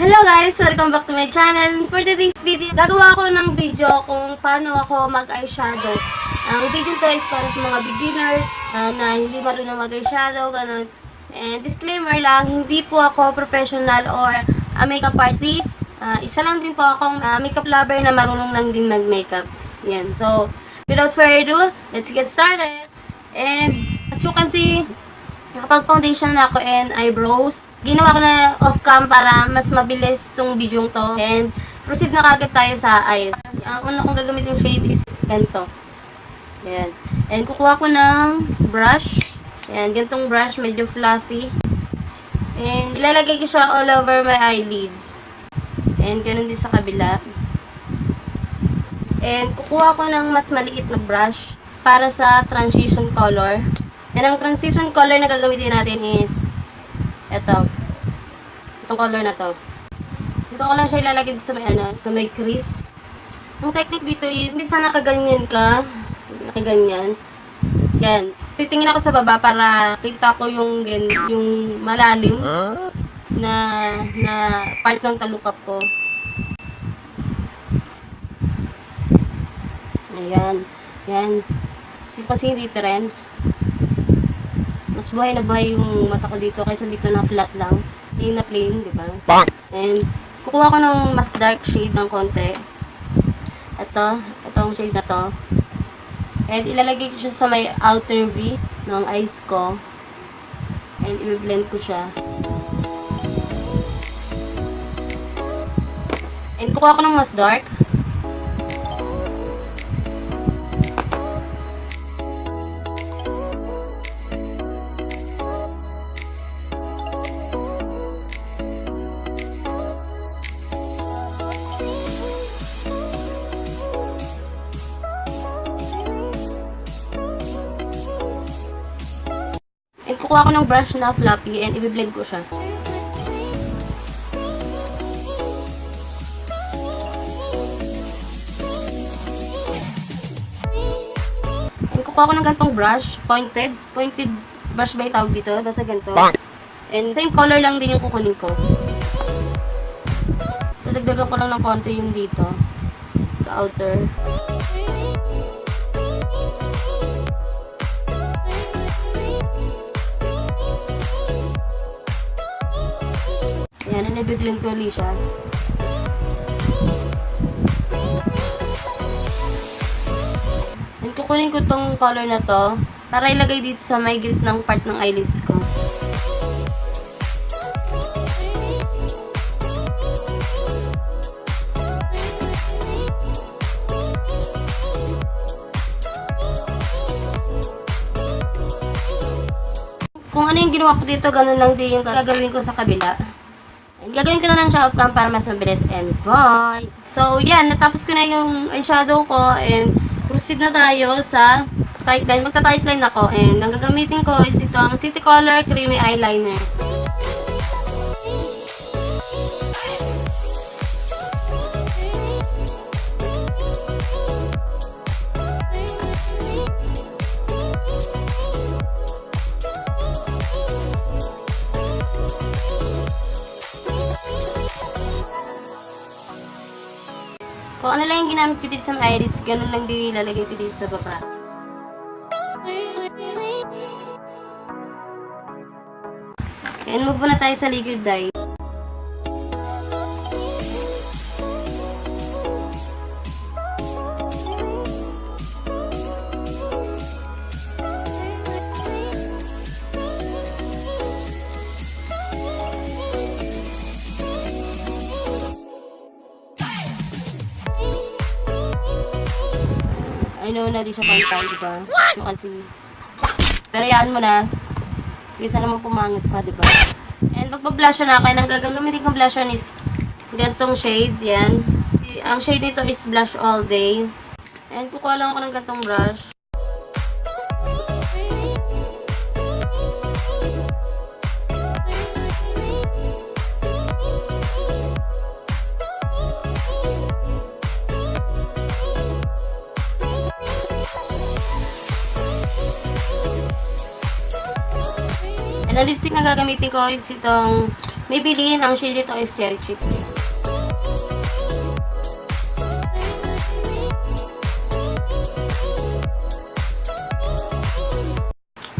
Hello guys! Welcome back to my channel. For today's video, gagawa ako ng video kung paano ako mag-eyeshadow. Ang video to is para sa mga beginners na hindi marunong mag-eyeshadow, ganun. And disclaimer lang, hindi po ako professional or makeup artist. Isa lang din po akong makeup lover na marunong lang din mag-makeup. Yan. So, without further ado, let's get started. And as you can see, nakapag-foundation na ako and eyebrows. Ginawa ko na off-cam para mas mabilis tong video to. And proceed na kagad tayo sa eyes. Ang una kong gagamitin shade is ganito. Ayan. And kukuha ko ng brush. Ayan, ganitong brush, medyo fluffy. And ilalagay ko siya all over my eyelids. And ganun din sa kabila. And kukuha ko ng mas maliit na brush para sa transition color. And ang transition color na gagamitin natin is ito. Itong color na to. Dito ko lang siya ilalagay sa may sa may crease. Ang technique dito is hindi sana nakaganyan ka. Nakaganyan. Yan. Titingin ako sa baba para kita ko yung malalim na part ng talukap ko. Ayan. Yan. Kasi yung difference. Mas buhay na buhay yung mata ko dito kaysa dito na flat lang. Plain na plain, di ba? And kukuha ko ng mas dark shade ng konti. Itong shade na to. And ilalagay ko siya sa may outer V ng eyes ko. And i-blend ko siya. And kukuha ko ng mas dark. And kukuha ko ng brush na fluffy and i-blend ko siya. And kukuha ko ng ganitong brush, pointed brush ba yung tawag dito? Basta ganito. And same color lang din yung kukunin ko. Dadagdagan ko lang ng konti yung dito sa outer. Ayan, and i-blend ko ulit siya. And kukunin ko tong color na to para ilagay dito sa may gitnang part ng eyelids ko. Kung ano yung ginawa ko dito, ganun lang din yung gagawin ko sa kabila. And gagawin ko na lang siya off-cam para mas mabilis and bye! So, yan. Natapos ko na yung eyeshadow ko and proceed na tayo sa tight line. Magta-tight line ako and ang gagamitin ko is ito ang City Color Creamy Eyeliner. Kung ano lang yung ginamit ko dito sa eyelids, ganun lang din ilalagay ko dito sa baba. And move na tayo sa liquid dye. I know na di siya pantay, diba? So, kasi, pero yan mo na. Kaysa naman pumangit pa, diba? And magpa-blush na ako. And ang gagamitin kong blush is gantong shade, yan. Ang shade nito is Blush All Day. And kukuha lang ako ng gantong brush. And ang lipstick na gagamitin ko is itong may bilhin. Ang shade dito is cherry chip.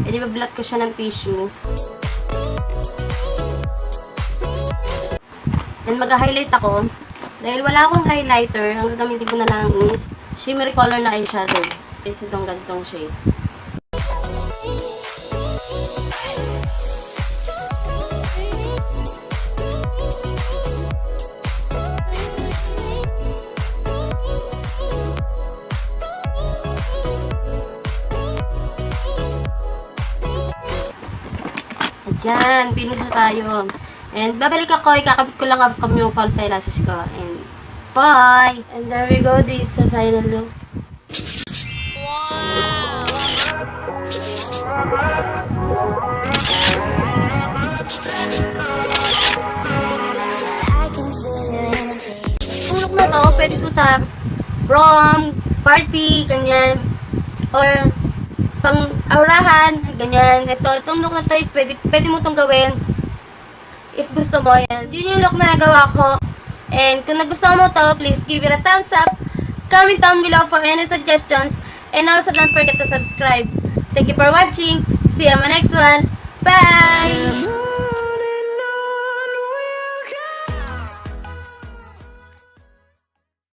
E di ba-blot ko siya ng tissue. Then mag-highlight ako. Dahil wala akong highlighter, ang gagamitin ko na lang is shimmery color na eyeshadow. Is itong ganitong shade. Ayan, finish na tayo. And babalik ako, ikakabit ko lang off cam yung false eyelashes ko. And bye! And there we go, this is the final look. Itong look na to, pwede to sa prom, party, ganyan. Or pang aurahan, ganyan. Itong look na to is pwede mo itong gawin if gusto mo yan. Yun yung look na nagawa ko. And kung nagustuhan mo to, please give it a thumbs up. Comment down below for any suggestions. And also don't forget to subscribe. Thank you for watching. See you on my next one. Bye!